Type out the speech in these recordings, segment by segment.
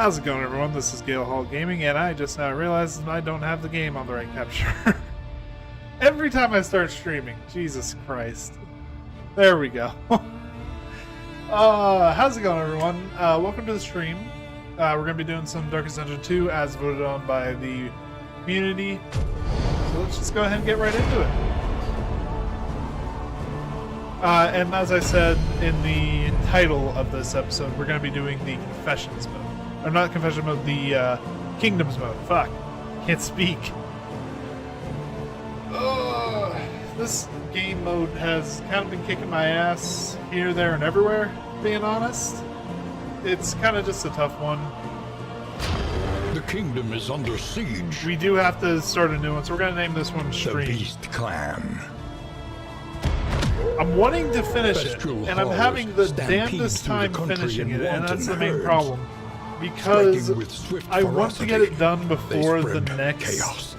How's it going, everyone? This is Gale Hall Gaming, and I just now realized I don't have the game on the right capture. Every time I start streaming, Jesus Christ. There we go. How's it going, everyone? Welcome to the stream. We're going to be doing some Darkest Dungeon 2 as voted on by the community. So let's just go ahead and get right into it. And as I said in the title of this episode, we're going to be doing the Confessions mode. Or not Confession mode, the Kingdoms mode. Fuck. Can't speak. This game mode has kind of been kicking my ass here, there, and everywhere, being honest. It's kind of just a tough one. The kingdom is under siege. We do have to start a new one, so we're going to name this one Stream. The Beast Clan. I'm wanting to finish it, and I'm having the damnedest time finishing it, and that's the main problem. Because I want to get it done before the next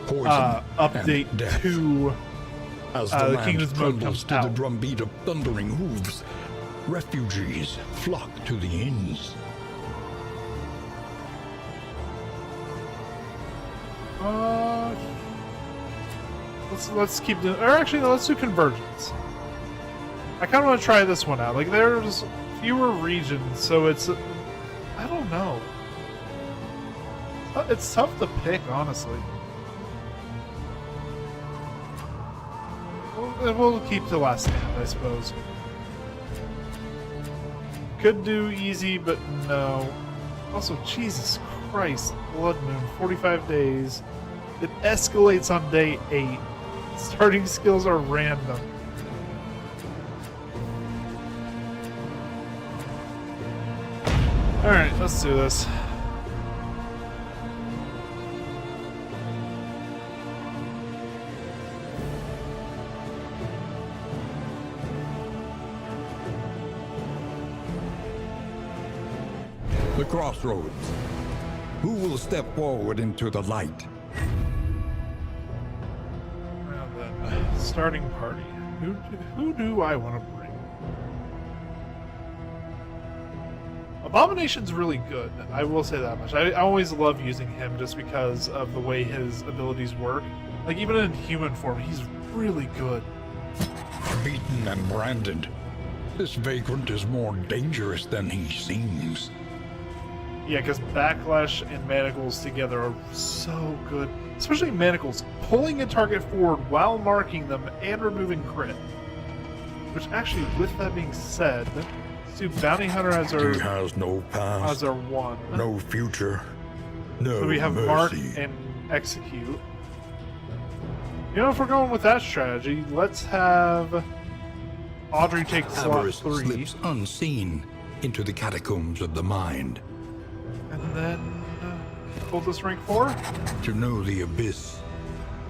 update to the Kingdoms mode comes to out. the drumbeat of thundering hooves, refugees flock to the inns. Let's keep doing, or actually, no, let's do Convergence. I kind of want to try this one out. Like, there's fewer regions, so it's, I don't know. It's tough to pick, honestly. We'll keep the last stand, I suppose. Could do easy, but no. Also, Jesus Christ, Blood Moon, 45 days. It escalates on day 8. Starting skills are random. Alright, let's do this. The crossroads. Who will step forward into the light? Well then, starting party. Who do I want to bring? Abomination's really good, I will say that much. I always love using him just because of the way his abilities work. Like, even in human form, he's really good. Beaten and branded, this vagrant is more dangerous than he seems. Yeah, because Backlash and Manacles together are so good. Especially Manacles, pulling a target forward while marking them and removing crit. Which actually, with that being said, see, Bounty Hunter has our... He has no past, has our 1. no future, no So we have mercy. Mark and Execute. You know, if we're going with that strategy, let's have Audrey take slot Avarice 3. slips unseen into the catacombs of the mind. And then Cultist rank 4. To know the abyss,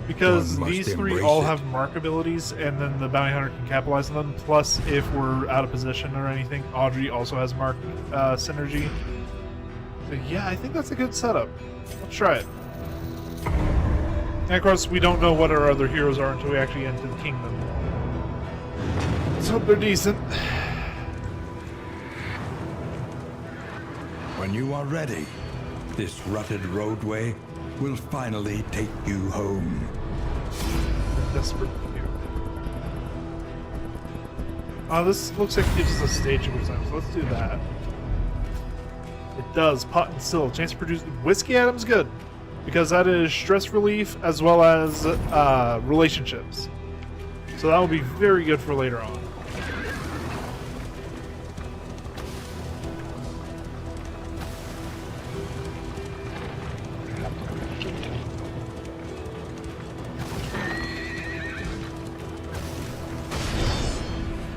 Because one must these 3 embrace all it. have mark abilities, and then the Bounty Hunter can capitalize on them. Plus, if we're out of position or anything, Audrey also has mark synergy. So yeah, I think that's a good setup. Let's try it. And of course, we don't know what our other heroes are until we actually enter the kingdom. Let's hope they're decent. when you are ready, this rutted roadway will finally take you home. Desperate for you. This looks like it gives us a stage every time, so let's do that. It does. Pot and still. Chance to produce Whiskey Adam's good. Because that is stress relief as well as relationships. So that will be very good for later on.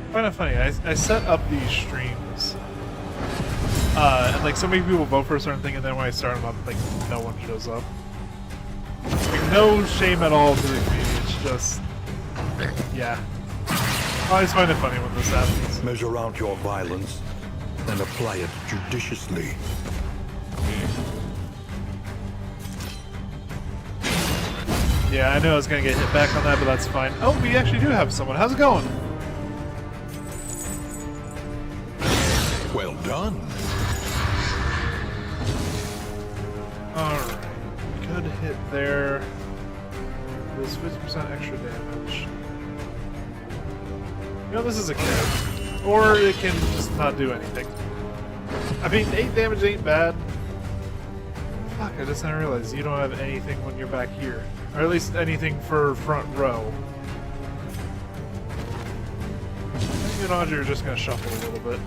I find it funny, I set up these streams, and like so many people vote for a certain thing, and then when I start them up, like no one shows up. Like, no shame at all to the community, it's just, yeah. I always find it funny when this happens. Measure out your violence and apply it judiciously. Yeah, I knew I was gonna get hit back on that, but that's fine. Oh, we actually do have someone. How's it going? Well done. there. Does 50% extra damage. You know, this is a kid. Or it can just not do anything. I mean, 8 damage ain't bad. Fuck, I just didn't realize you don't have anything when you're back here. Or at least anything for front row. I think you and Audrey are just gonna shuffle a little bit.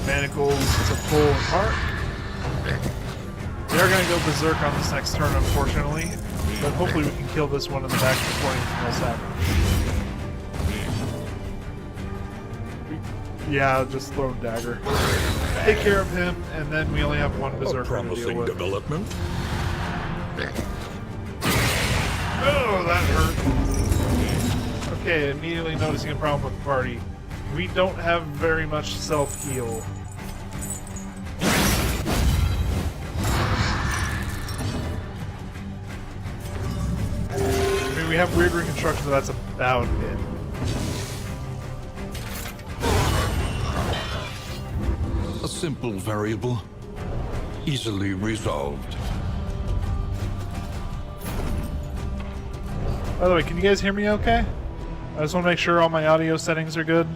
Manacles to full apart. We are going to go berserk on this next turn, unfortunately, but hopefully we can kill this one in the back before anything else happens. Yeah, just throw a dagger. Take care of him, and then we only have one berserker to deal with. Development. Oh, that hurt. Okay, immediately noticing a problem with the party. We don't have very much self-heal. I mean, we have weird reconstruction, but that's about it. A simple variable, easily resolved. By the way, can you guys hear me okay? I just want to make sure all my audio settings are good.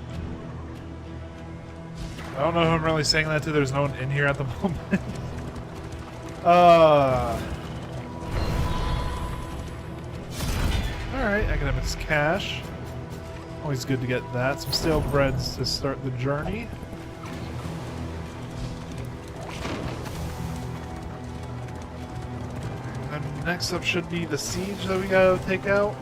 I don't know who I'm really saying that to. There's no one in here at the moment. Alright, academics cash. Always good to get that. Some stale breads to start the journey. And next up should be the siege that we gotta take out.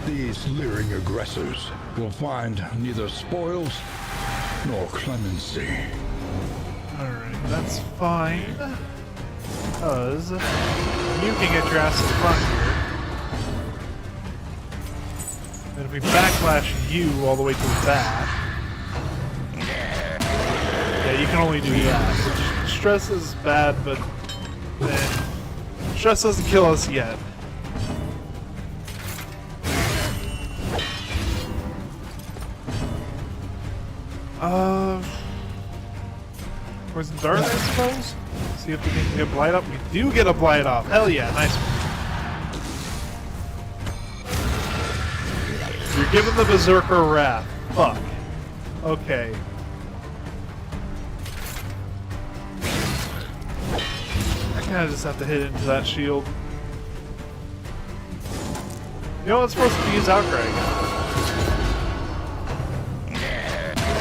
These leering aggressors will find neither spoils nor clemency. Alright, that's fine. Because you can get your ass to the front here. And if we backlash you all the way to the back. Yeah, you can only do that. Which stress is bad, but then stress doesn't kill us yet. Poison Dart, I suppose? See if we can get Blight up. We do get a Blight off. Hell yeah, nice one. You're giving the Berserker Wrath. Fuck. Okay. I kinda just have to hit into that shield. You know what's supposed to be his Outcry?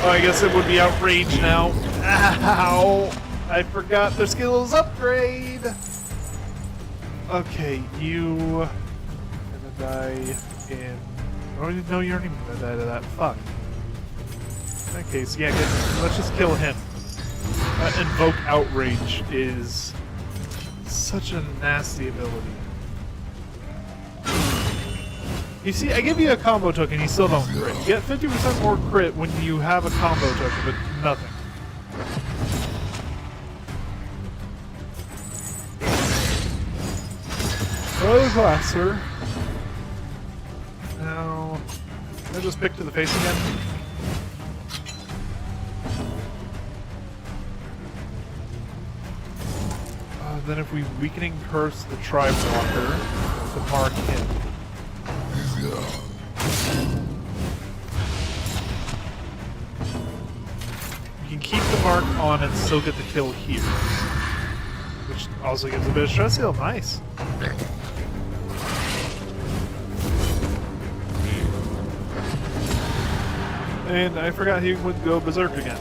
Oh, I guess it would be Outrage now. Ow! I forgot their skills upgrade! Okay, you gonna die in... Oh, no, you aren't even gonna die to that. Fuck. In that case, yeah, let's just kill him. Invoke Outrage is such a nasty ability. You see, I give you a combo token, you still don't crit. You get 50% more crit when you have a combo token, but nothing. Oh, Glasser. Now, can I just pick to the face again? Then if we weakening curse the Tri-Blocker to mark him. You can keep the mark on and still get the kill here. Which also gives a bit of stress heal. Nice. And I forgot he would go berserk again.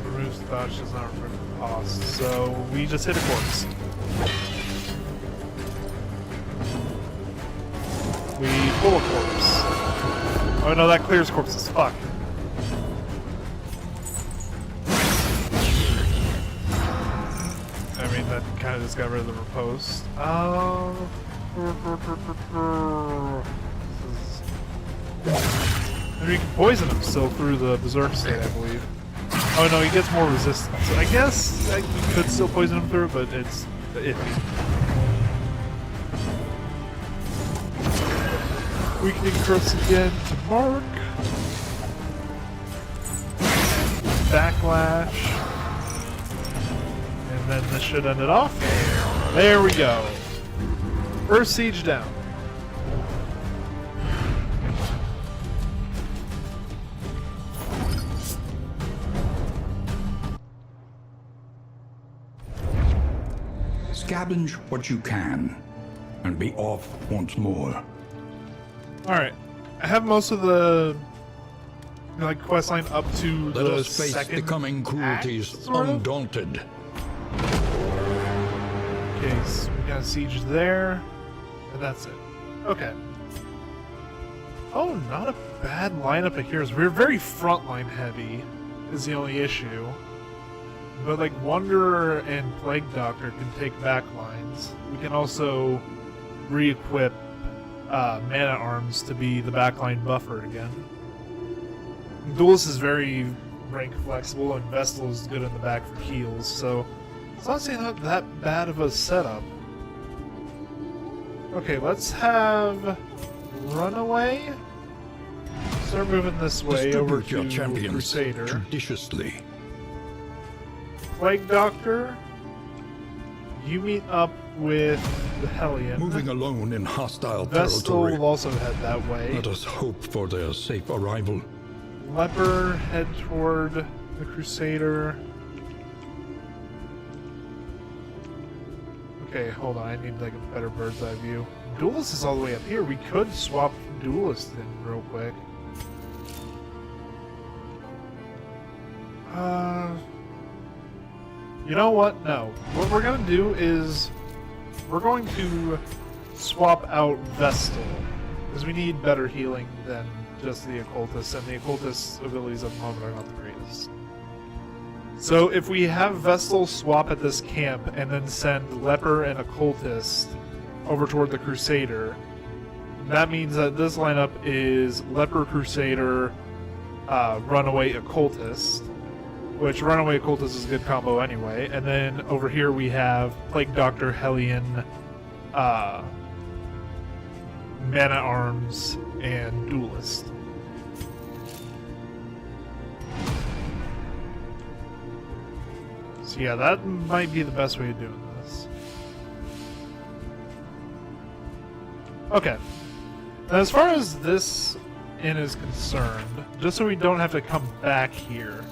Removes dodge, does not remove the cost. So we just hit a corpse. We pull a corpse. Oh no, that clears corpses. Fuck. I mean, that kind of just got rid of the riposte. Maybe you can poison him still through the berserk state, I believe. Oh no, he gets more resistance. So I guess you could still poison him through, but it's iffy. Weakening curse again to Mark. Backlash. And then this should end it off. There we go. First siege down. Scavenge what you can, and be off once more. Alright. I have most of the quest line up to Let the us face second the coming cruelties act, sort of. undaunted. Okay, so we got a siege there, and that's it. Okay. Oh, not a bad lineup of heroes. We're very frontline heavy, is the only issue. But like Wanderer and Plague Doctor can take back lines. We can also re-equip Man-at-Arms to be the backline buffer again. Duelist is very rank flexible, and Vestal is good in the back for heals, so it's honestly not that bad of a setup. Okay, let's have Runaway start moving this way over Distribute your to champions Crusader. judiciously. Plague Doctor, you meet up with the Hellion. Moving alone in hostile Vestal territory. will also head that way. Let us hope for their safe arrival. Leper head toward the Crusader. Okay, hold on. I need like a better bird's eye view. Duelist is all the way up here. We could swap Duelist in real quick. You know what? No. What we're gonna do is we're going to swap out Vestal because we need better healing than just the Occultist, and the Occultist's abilities at the moment are not the greatest. So if we have Vestal swap at this camp and then send Leper and Occultist over toward the Crusader, that means that this lineup is Leper Crusader, Runaway Occultist, which Runaway Occultist is a good combo anyway, and then over here we have Plague Doctor, Hellion, Man-at-Arms, and Duelist. So yeah, that might be the best way of doing this. Okay. Now, as far as this inn is concerned, just so we don't have to come back here,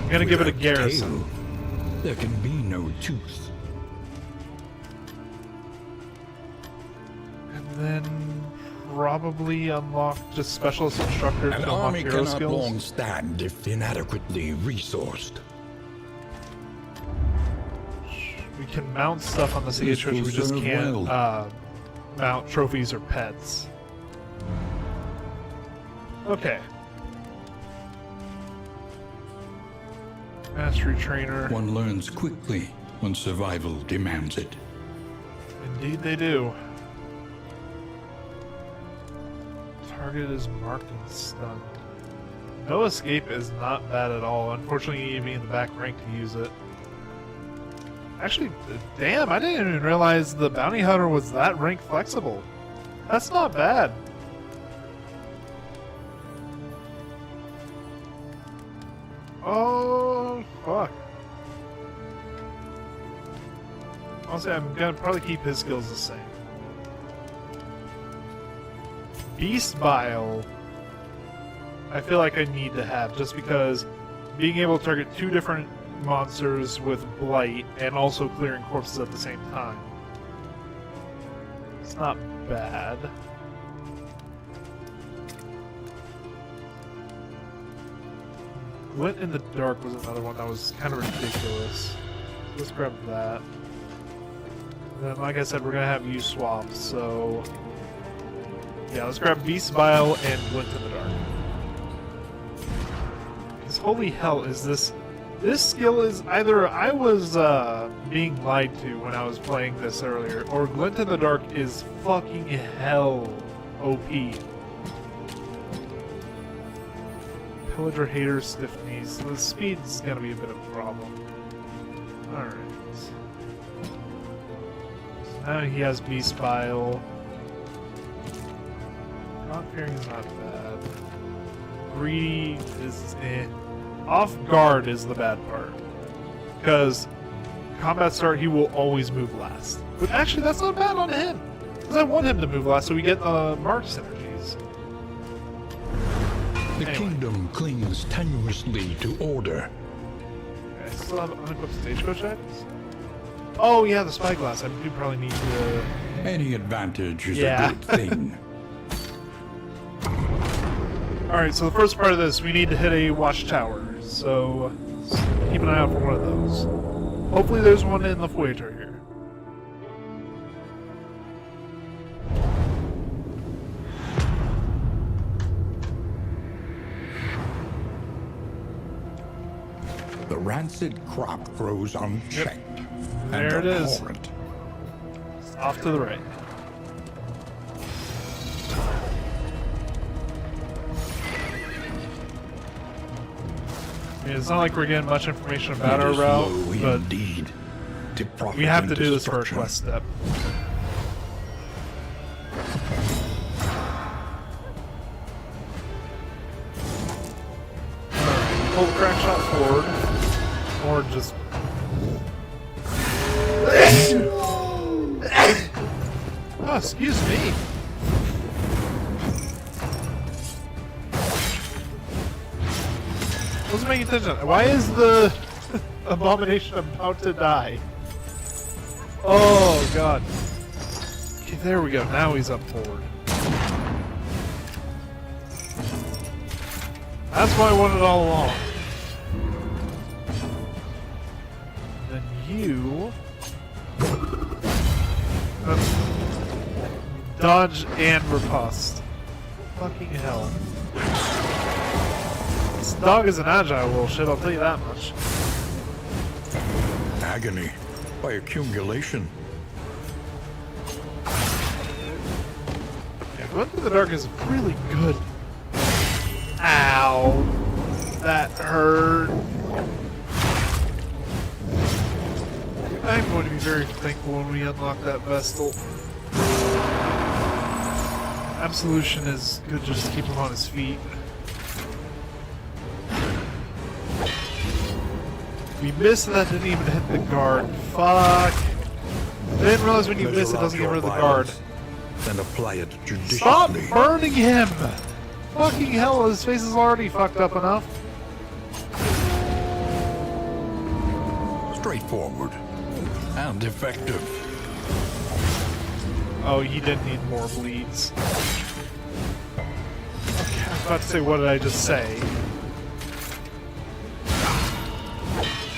I'm gonna give it a garrison. Tail, there can be no tooth. And then probably unlock just specialist instructor An to unlock army hero cannot skills. long stand if inadequately resourced. We can mount stuff on the siege, This which will we just serve can't well. mount trophies or pets. Okay. Mastery trainer. One learns quickly when survival demands it. Indeed they do. Target is marked and stunned. No escape is not bad at all. Unfortunately, you need to be in the back rank to use it. Actually, damn, I didn't even realize the bounty hunter was that rank flexible. That's not bad. Oh, fuck. Honestly, I'm gonna probably keep his skills the same. Beast Bile, I feel like I need to have, just because being able to target two different monsters with Blight and also clearing corpses at the same time. It's not bad. Glint in the Dark was another one that was kind of ridiculous. So let's grab that. And then, like I said, we're going to have you swap, so... yeah, let's grab Beast Bile and Glint in the Dark. Because holy hell, is this... this skill is either I was being lied to when I was playing this earlier, or Glint in the Dark is fucking hell OP. Pillager Hater Stiff Knees. The speed's gonna be a bit of a problem. Alright. He has Beast Bile. God Fearing is not bad. Greedy is eh. Off guard is the bad part. Because combat start, he will always move last. But actually, that's not bad on him. Because I want him to move last so we get mark synergies. The kingdom clings tenuously to order. Okay, I still have unequipped stagecoach items? Oh yeah, the spyglass. I do probably need to... Any advantage is Yeah. a good thing. Alright, so the first part of this, we need to hit a watchtower. So keep an eye out for one of those. Hopefully there's one in the Fueter here. The rancid crop grows unchecked. There and it is. abhorrent. It's off to the right. I mean, it's not like we're getting much information about It our is route, low but indeed, to profit we have in to do this first destruction. quest step. Alright, pull the crack shot forward. Or just... Oh, excuse me. Wasn't paying attention. Why is the abomination about to die? Oh god. Okay, there we go. Now he's up forward. That's why I wanted it all along. Then you dodge and riposte. Fucking hell. This dog is an agile little shit, I'll tell you that much. Agony by accumulation. Yeah, going through the dark is really good. Ow. That hurt. I'm going to be very thankful when we unlock that Vestal. Absolution is good just to keep him on his feet. We missed and that didn't even hit the guard. Fuck. I didn't realize when you Measure miss it out doesn't get your rid of the guard. violence, then apply it judiciously. Stop burning him! Fucking hell, his face is already fucked up enough. Straightforward and effective. Oh, he did need more bleeds. Okay, I was about to say, what did I just say?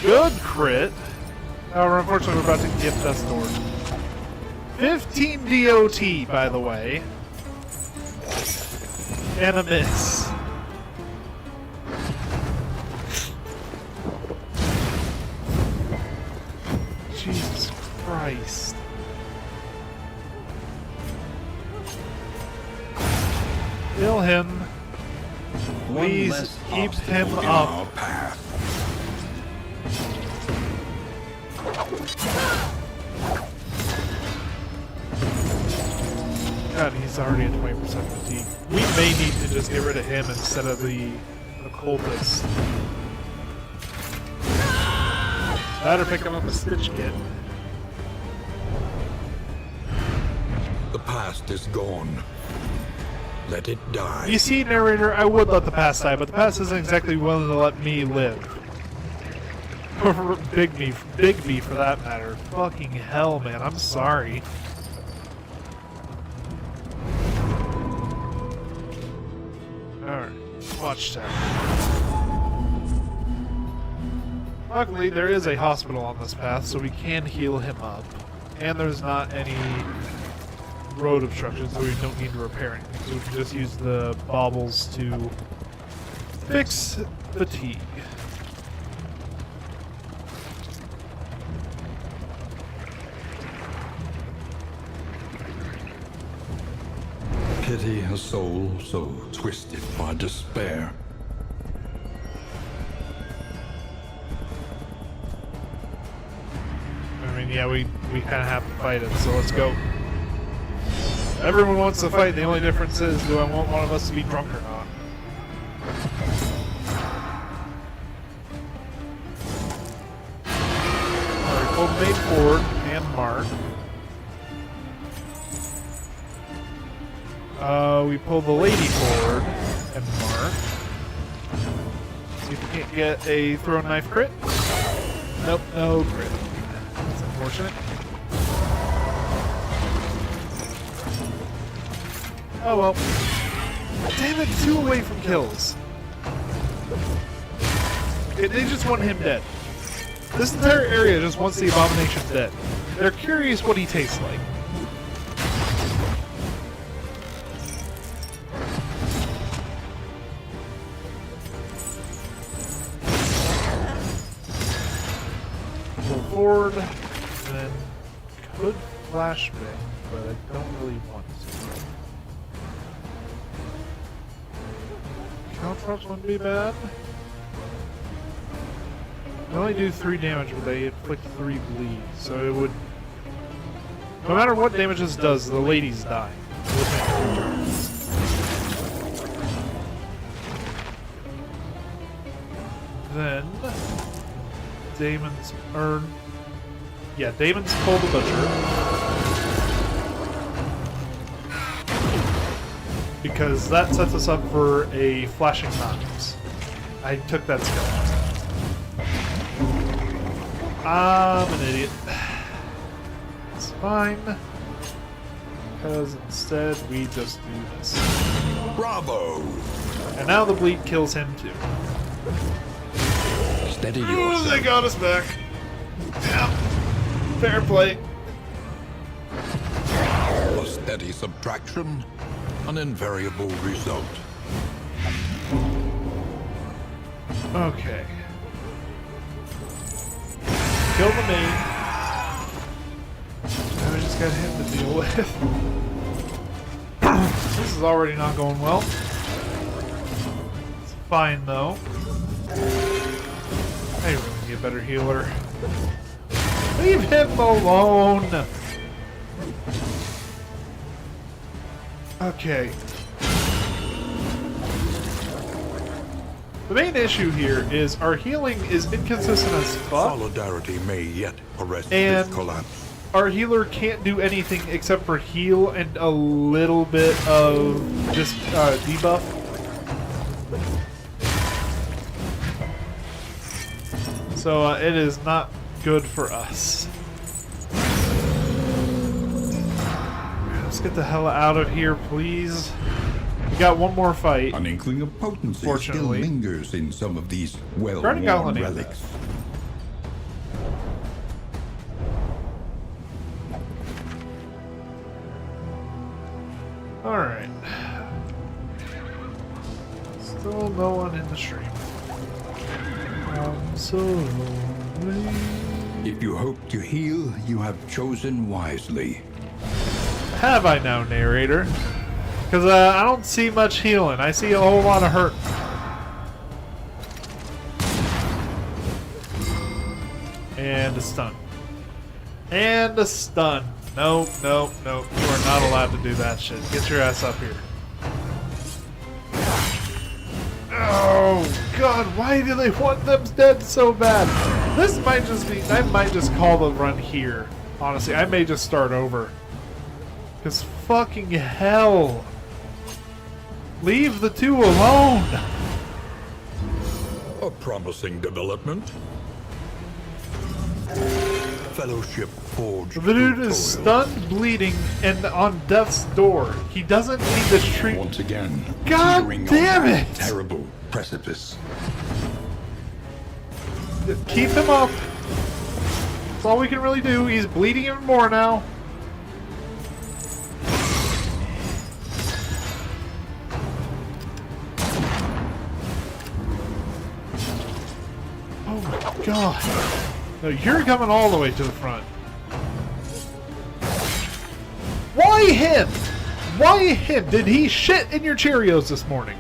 Good crit. However, unfortunately, we're about to gift us Sword. 15 DOT, by the way. And a miss. Jesus Christ. Kill him. One Please less keep obstacle him in up. our path. God, he's already at 20% fatigue. We may need to just get rid of him instead of the cultist. That or pick him up a Stitch Kit. The past is gone. Let it die. You see, narrator, I would let the past die, but the past isn't exactly willing to let me live. Or Big me for that matter. Fucking hell, man, I'm sorry. Alright, Watchtower. Luckily, there is a hospital on this path, so we can heal him up. And there's not any road obstructions, so we don't need to repair anything. So we can just use the baubles to fix fatigue. Pity a soul so twisted by despair. I mean, yeah, we kind of have to fight it, so let's go. Everyone wants to fight, the only difference is, do I want one of us to be drunk or not? Alright, pull the maid forward and mark. We pull the lady forward and mark. See if we can't get a thrown knife crit. Nope, no crit. That's unfortunate. Oh well. Damn it, 2 away from kills. They just want him dead. This entire area just wants the Abomination dead. They're curious what he tastes like. Pull forward, and then could flashbang, but I don't really want to. Caltrops wouldn't be bad. They only do 3 damage, but they inflict 3 bleed, so it would... No matter what damage this does, the ladies die. Then... Damon's... Yeah, Damon's pull the Butcher. Because that sets us up for a flashing knives. I took that skill. I'm an idiot. It's fine. Because instead we just do this. Bravo! And now the bleed kills him too. Steady Ooh, yourself. they got us back. Yeah. Fair play. A steady subtraction, an invariable result. Okay. Kill the main. Now we just got him to deal with. This is already not going well. It's fine though. I really need a better healer. Leave him alone! Okay. The main issue here is our healing is inconsistent as fuck. Solidarity may yet arrest And this collapse. our healer can't do anything except for heal and a little bit of just debuff. So it is not good for us. Let's get the hell out of here, please. We got one more fight. An inkling of potency still Fortunately. lingers in some of these Guardian well-worn Goblin ain't relics. Alright. Still no one in the stream. I'm so lonely. If you hope to heal, you have chosen wisely. Have I now, narrator? Because I don't see much healing. I see a whole lot of hurt. And a stun. And a stun. Nope, nope, nope. You are not allowed to do that shit. Get your ass up here. Oh, God. Why do they want them dead so bad? This might just be... I might just call the run here. Honestly, I may just start over. Because fucking hell. Leave the two alone. A promising development. Fellowship forged. The dude through is toil. stunned, bleeding, and on death's door. He doesn't need this treat. Once again, God teetering damn on that it! terrible precipice. Keep him up. That's all we can really do. He's bleeding even more now. Oh my God. No, you're coming all the way to the front. Why him? Why him? Did he shit in your Cheerios this morning?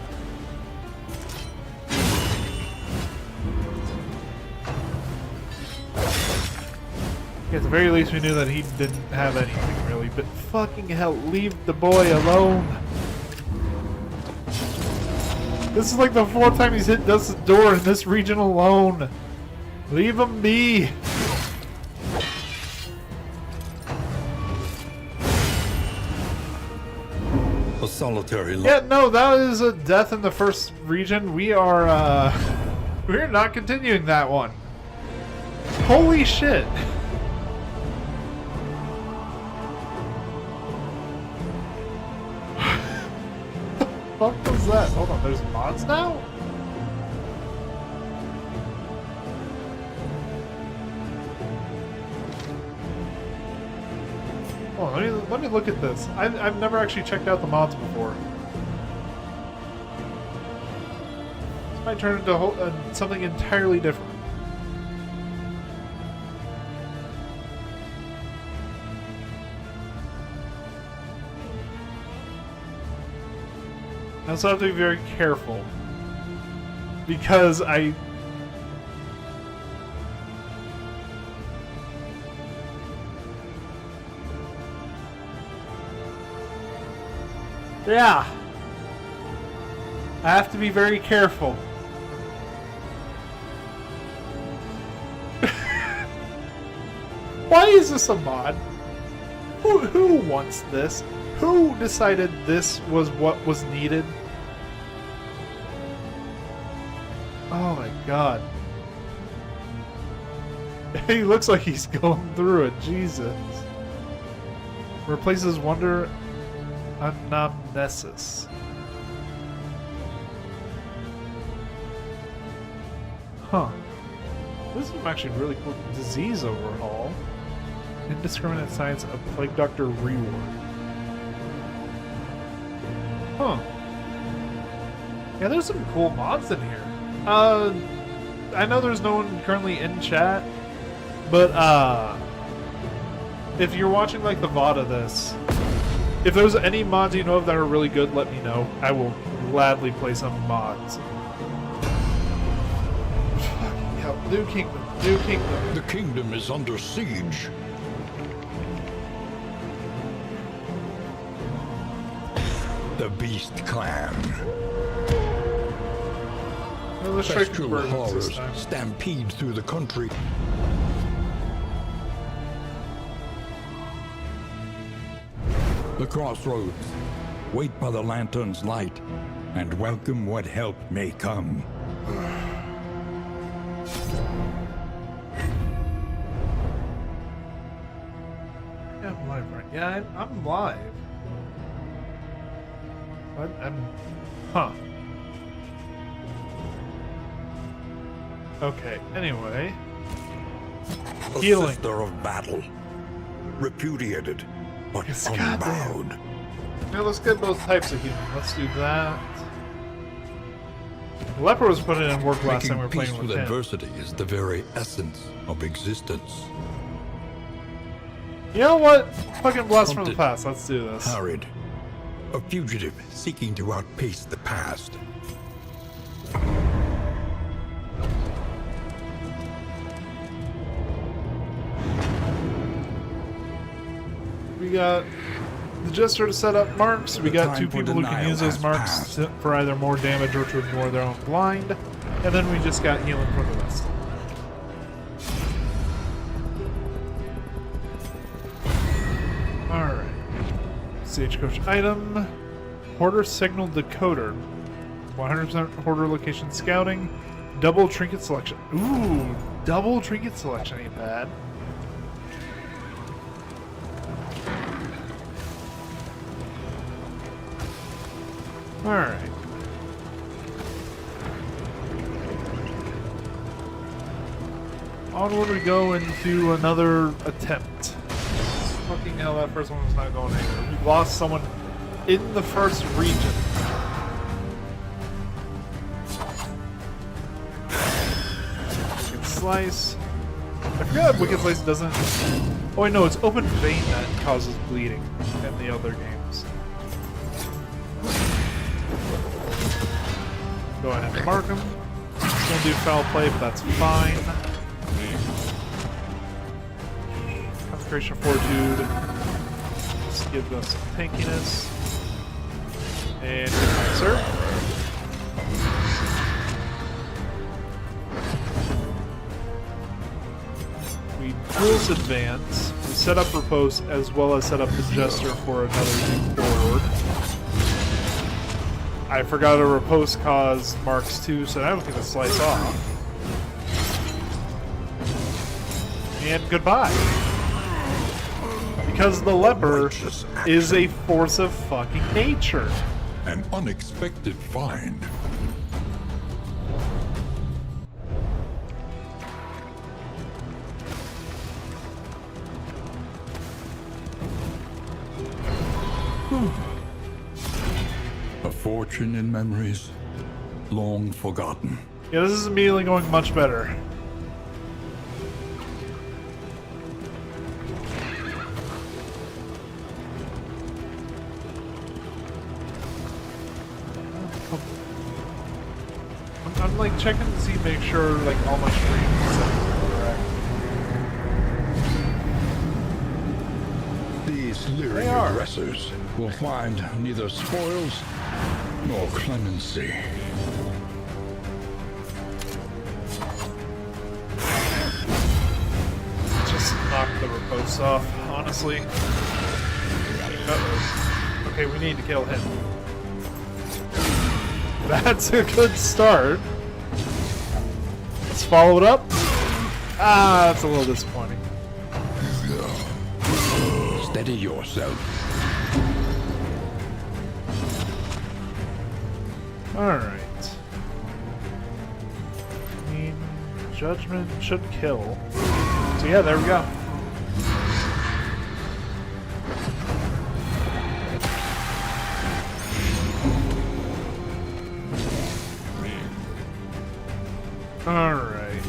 At the very least, we knew that he didn't have anything really, but fucking hell, leave the boy alone. This is like the 4th time he's hit Dust's door in this region alone. Leave him be. A solitary Yeah, no, that is a death in the first region. We are, we're not continuing that one. Holy shit. What the fuck was that? Hold on, there's mods now? Oh, let me look at this. I've never actually checked out the mods before. This might turn into something entirely different. I also have to be very careful because yeah, I have to be very careful. Why is this a mod? Who wants this? Who decided this was what was needed? Oh my god. He looks like he's going through it. Jesus. Replaces Wonder Anamnesis. Huh. This is actually really cool. Disease Overhaul. Indiscriminate Science of Plague Doctor Reward. Huh. Yeah, there's some cool mods in here. I know there's no one currently in chat, but if you're watching like the VOD of this, if there's any mods you know of that are really good, let me know. I will gladly play some mods. Fucking hell. New Kingdom. New Kingdom. The kingdom is under siege. The Beast Clan. Well, let's try Bestial convergence this horrors time. stampede through the country. The crossroads. Wait by the lantern's light, and welcome what help may come. Yeah, I'm live right. Yeah, I'm live. Huh. Okay, anyway. A Healing. sister of battle. Repudiated, but Yes, unbowed. Now let's get both types of healing. Let's do that. Leper was put in work last time we were Making peace playing with with him. adversity is the very essence of existence. You know what? Fucking blast from the Hunted. past. Let's do this. Harried. A fugitive seeking to outpace the past. We got the Jester to set up marks. We The got time two for people who can denial use those has marks passed. for either more damage or to ignore their own blind. And then we just got healing from the rest. Alright. Stagecoach item. Hoarder Signal Decoder. 100% Hoarder location scouting. Double trinket selection. Ooh, double trinket selection ain't bad. Alright. Onward we go into another attempt. Fucking hell, that first one was not going anywhere. We lost someone in the first region. Wicked Slice. I forgot Wicked Slice doesn't... Oh wait, no, it's Open Vein that causes bleeding in the other games. Go ahead and mark him. He's gonna do foul play, but that's fine. Consecration of Fortitude. Let's give us some tankiness. And good night, sir. We duels advance. We set up Repose as well as set up the Jester for another leap forward. I forgot a Repose cause marks too, so now we can slice off. And goodbye. Because the leper is a force of fucking nature. An unexpected find. A fortune in memories long forgotten. Yeah, this is immediately going much better. I'm like checking to see, make sure like all my streams are correct. These leering aggressors will find neither spoils nor clemency. Just knock the Repose off, honestly. Uh-oh. Okay, we need to kill him. That's a good start. Let's follow it up. Ah, that's a little disappointing. Steady yourself. Alright. I mean, Judgment should kill. So yeah, there we go. Alright.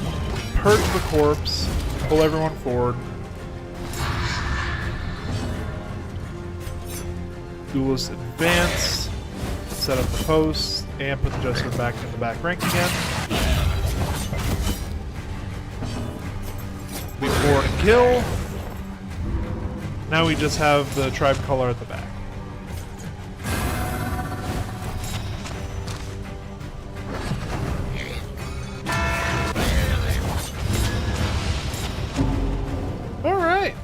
Purge the corpse. Pull everyone forward. Duelist advance. Set up the post. And put the Jester back in the back rank again. Leap forward and kill. Now we just have the tribe color at the back. Alright.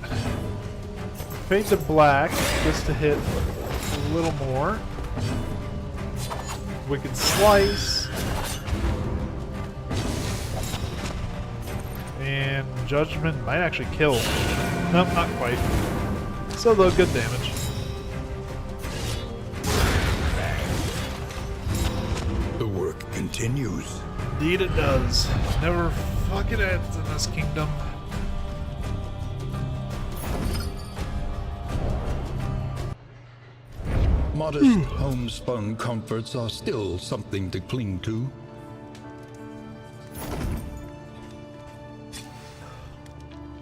Fade to black just to hit a little more. Wicked Slice. And Judgment might actually kill. Nope, not quite. Still though, good damage. The work continues. Indeed it does. Never fucking ends in this kingdom. Modest homespun comforts are still something to cling to.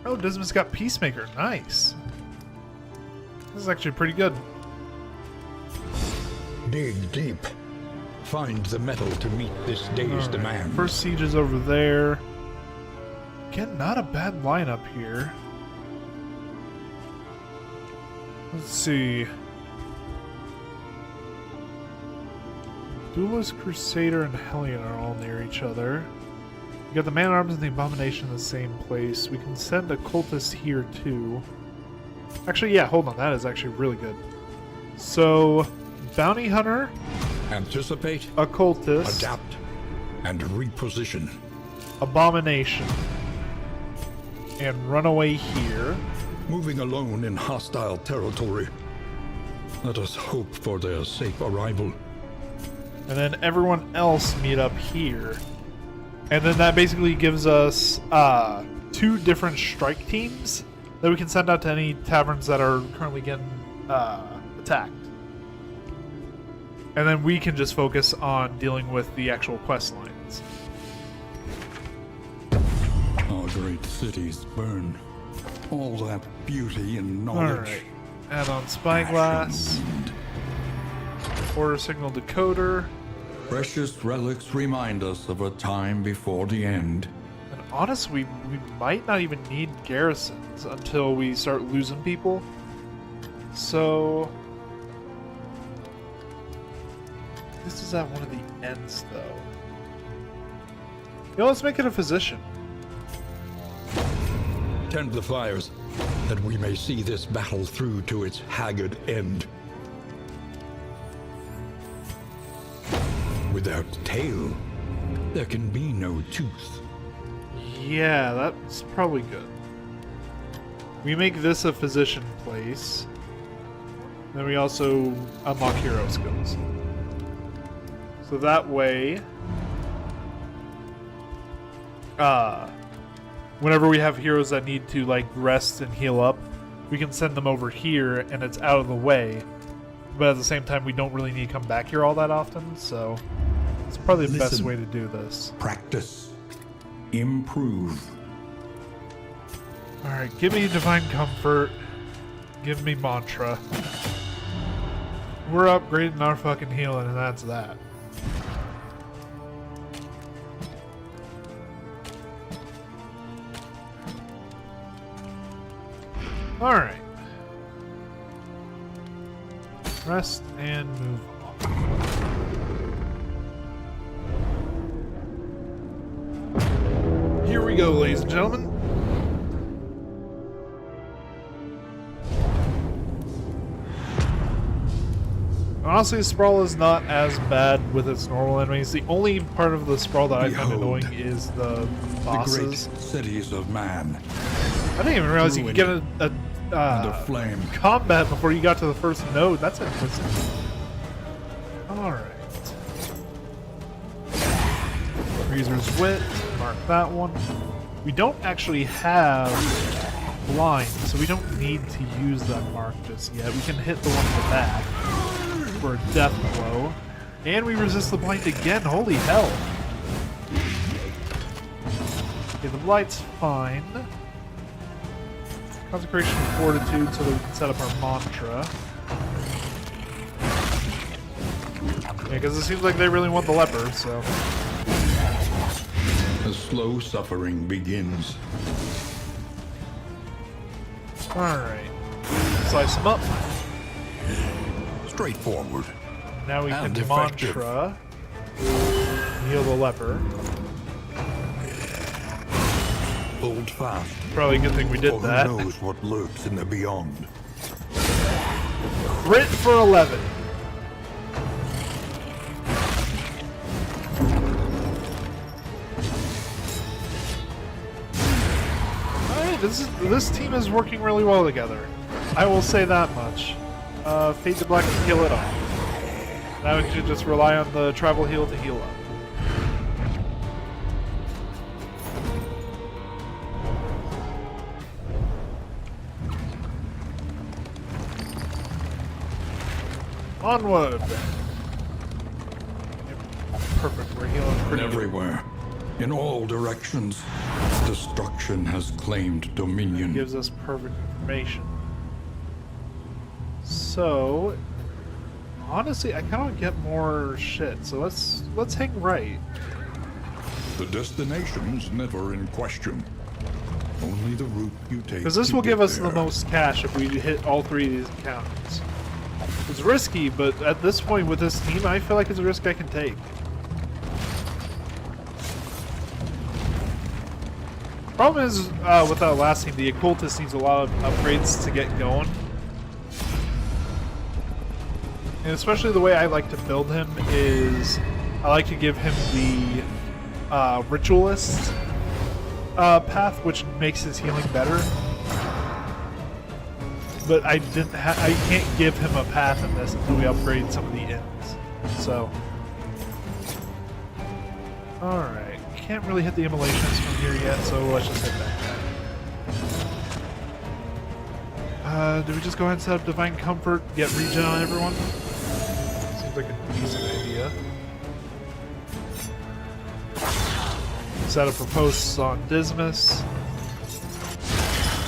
Oh, Dismas got Peacemaker. Nice. This is actually pretty good. Dig deep. Find the metal to meet this day's demand. First siege is over there. Again, not a bad lineup here. Let's see. Duelist, Crusader, and Hellion are all near each other. We got the Man-at-Arms and the Abomination in the same place. We can send a Cultist here too. Actually, yeah, hold on. That is actually really good. So, Bounty Hunter. Anticipate. Occultist. Adapt. And reposition. Abomination. And Runaway here. Moving alone in hostile territory. Let us hope for their safe arrival. And then everyone else meet up here. And then that basically gives us 2 different strike teams that we can send out to any taverns that are currently getting attacked. And then we can just focus on dealing with the actual quest lines. Our great cities burn. All that beauty and knowledge. Alright. Add on Spyglass. Order Signal Decoder. Precious relics remind us of a time before the end. And honestly, we might not even need garrisons until we start losing people. So this is at one of the ends, though. You know, let's make it a physician. Tend the fires, that we may see this battle through to its haggard end. Without tail, there can be no tooth. Yeah, that's probably good. We make this a physician place. Then we also unlock hero skills. So that way, whenever we have heroes that need to like rest and heal up, we can send them over here and it's out of the way. But at the same time, we don't really need to come back here all that often, so it's probably the best way to do this. Practice. Improve. Alright, give me Divine Comfort. Give me Mantra. We're upgrading our fucking healing, and that's that. Alright. Rest and move on. Here we go, ladies and gentlemen. Honestly, Sprawl is not as bad with its normal enemies. The only part of the Sprawl that I find annoying is the bosses. The great cities of man. I didn't even realize you could get Under flame. combat before you got to the first node. That's interesting. Alright. Freezer's Wit. Mark that one. We don't actually have blind, so we don't need to use that mark just yet. We can hit the one in the back for a death blow. And we resist the blind again. Holy hell. Okay, the blight's fine. Consecration of Fortitude so that we can set up our mantra. Yeah, because it seems like they really want the leper, so. The slow suffering begins. Alright. Slice them up. Straightforward. Now we can And effective. mantra. Heal the leper. Hold fast. Probably a good thing we did For that. who knows what lurks in the beyond. Crit for 11. Alright, this team is working really well together. I will say that much. Fade to Black to heal it off. Now we should just rely on the travel heal to heal up. Onward! Perfect, we're healing pretty good. Everywhere, in all directions, destruction has claimed dominion. Gives us perfect information. So, honestly, I kind of get more shit. So let's hang right. The destination's never in question. Only the route you take. Because this to will give get us the there. most cash if we hit all three of these encounters. It's risky, but at this point with this team, I feel like it's a risk I can take. Problem is, with that last team, the occultist needs a lot of upgrades to get going. And especially the way I like to build him is I like to give him the ritualist path, which makes his healing better. But I can't give him a path in this until we upgrade some of the ends. So, all right, can't really hit the immolations from here yet, so let's just hit that. Do we just go ahead and set up Divine Comfort, get regen on everyone? Seems like a decent idea. Set up a post on Dismas.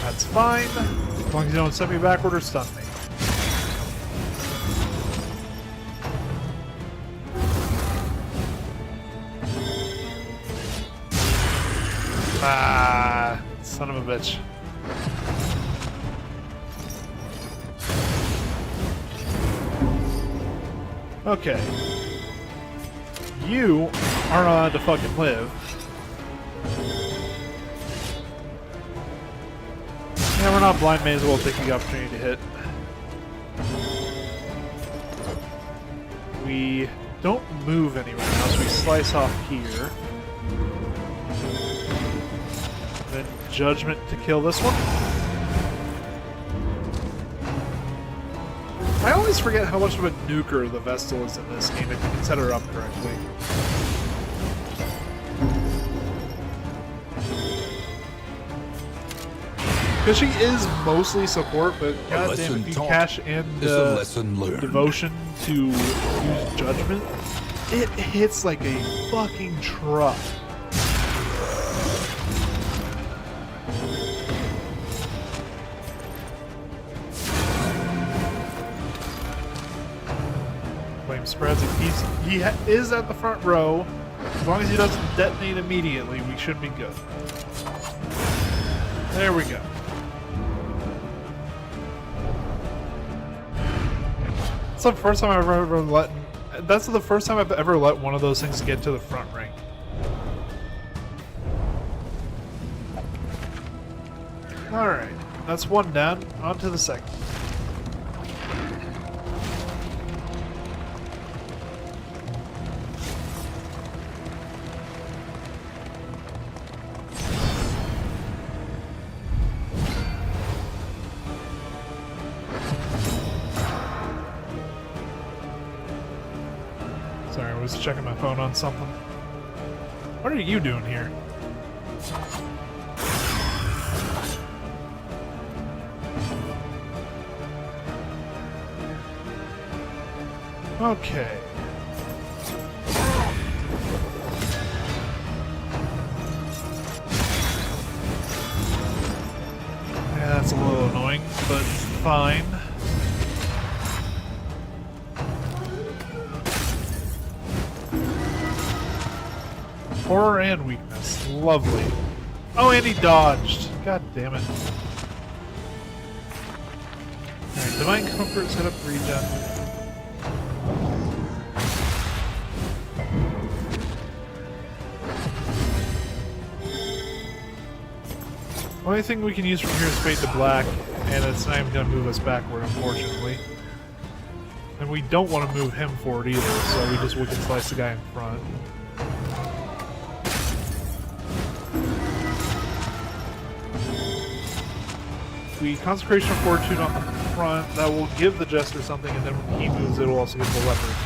That's fine. As long as you don't send me backward or stun me. Ah, son of a bitch. Okay. You aren't allowed to fucking live. Yeah, we're not blind, may as well take the opportunity to hit. We don't move anywhere now, so we slice off here. Then Judgment to kill this one. I always forget how much of a nuker the Vestal is in this game if you can set her up correctly. Because she is mostly support, but goddamn, if you cash in the devotion to use Judgment, it hits like a fucking truck. Flame spreads and he is at the front row. As long as he doesn't detonate immediately, we should be good. There we go. That's the first time I've ever let. That's the first time I've ever let one of those things get to the front rank. All right, that's one down. On to the second. Sorry, I was checking my phone on something. What are you doing here? Okay. Yeah, that's a little annoying, but fine. Horror and weakness. Lovely. Oh, and he dodged. God damn it. Alright, Divine Comfort, set up regen. Only thing we can use from here is Fade to Black, and it's not even going to move us backward, unfortunately. And we don't want to move him forward either, so we just Wicked Slice the guy in front. We Consecration of Fortitude on the front, that will give the Jester something, and then when he moves, it will also give the Leopard.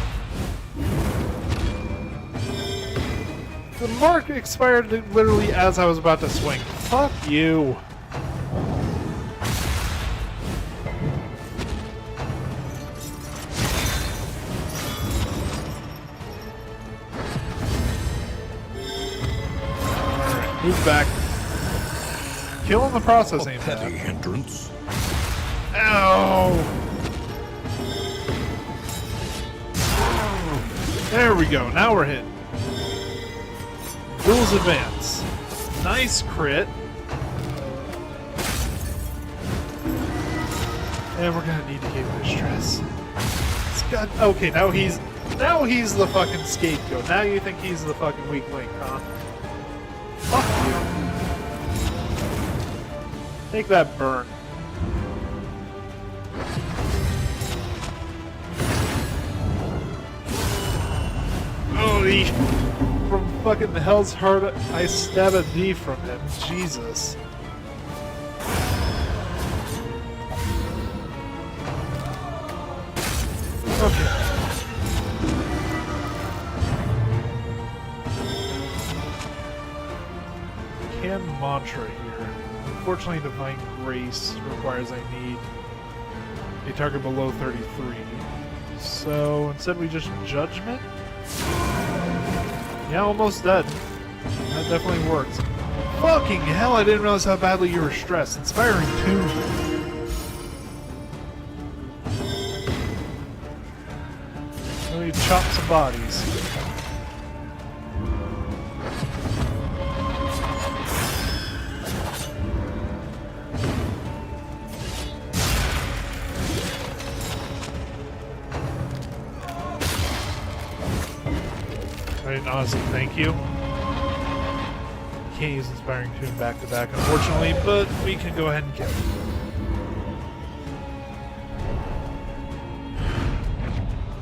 The mark expired literally as I was about to swing. Fuck you. Alright, move back. Kill in the process ain't bad. Petty hindrance. Ow! There we go. Now we're hitting. Will's Advance. Nice crit. And we're gonna need to keep his stress. It's got, okay, now he's the fucking scapegoat. Now you think he's the fucking weak link, huh? Fuck you. Take that burn. Holy, from fucking Hell's Heart, I stab a D from him. Jesus. Okay. Can mantra here. Unfortunately, Divine Grace requires I need a target below 33. So instead we just Judgment? Yeah, almost dead. That definitely works. Fucking hell, I didn't realize how badly you were stressed. Inspiring 2. Let me chop some bodies. And honestly, thank you. Can't use Inspiring Tune back to back, unfortunately, but we can go ahead and kill it.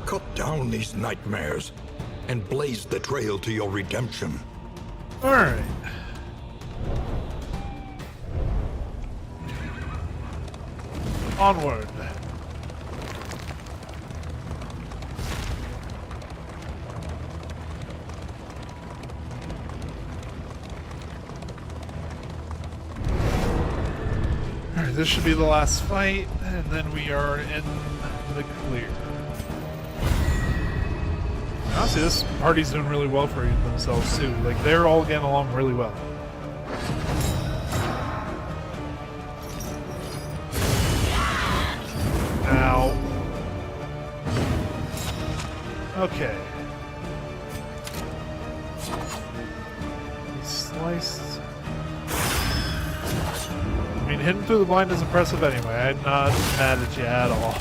Cut down these nightmares and blaze the trail to your redemption. Alright. Onward. Alright, this should be the last fight, and then we are in the clear. Honestly, this party's doing really well for themselves too. Like, they're all getting along really well. Ow. Okay. He's sliced. I mean, hitting through the blind is impressive anyway. I'm not mad at you at all.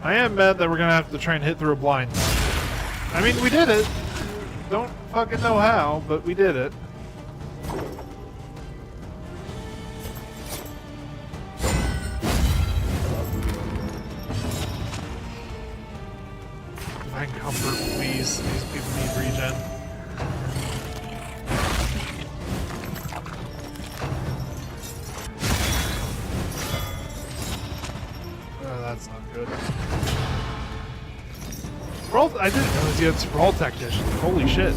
I am mad that we're gonna have to try and hit through a blind. I mean, we did it. Don't fucking know how, but we did it. Divine Comfort, please. These people need regen. Oh, that's not good. Sprawl, I didn't realize you had Sprawl Tactician. Holy shit.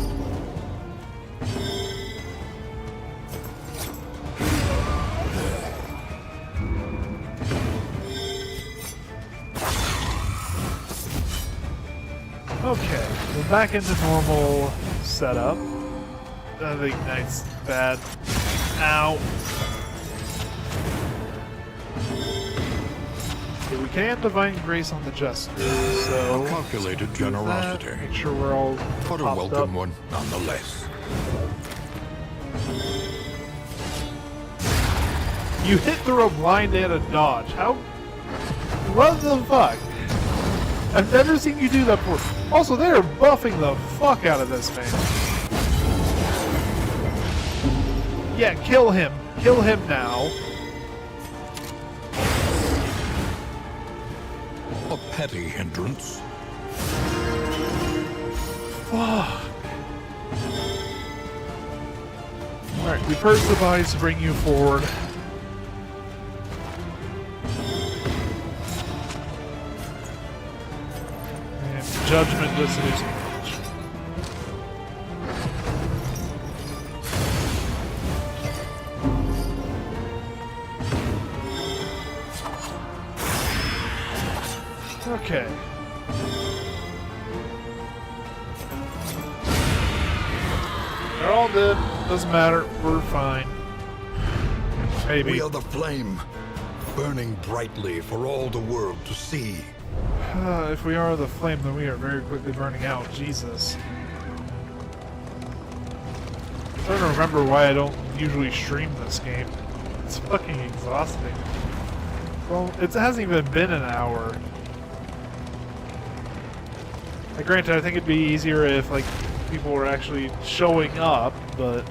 Okay, we're back into normal setup. The Ignite's bad. Ow. Okay, we can Divine Grace on the Jester, so... A calculated generosity. Make sure we're all But a popped welcome up. one, nonetheless. You hit through a blind and a dodge. How? What the fuck? I've never seen you do that before. Also, they are buffing the fuck out of this man. Yeah, kill him. Kill him now. A petty hindrance. Fuck. Alright, we purge the bodies to bring you forward. And Judgment doesn't do so much. Okay. They're all dead. Doesn't matter. We're fine. Maybe. We are the flame, burning brightly for all the world to see. If we are the flame, then we are very quickly burning out. Jesus. I'm trying to remember why I don't usually stream this game. It's fucking exhausting. Well, it hasn't even been an hour. Like, granted, I think it'd be easier if, like, people were actually showing up, but...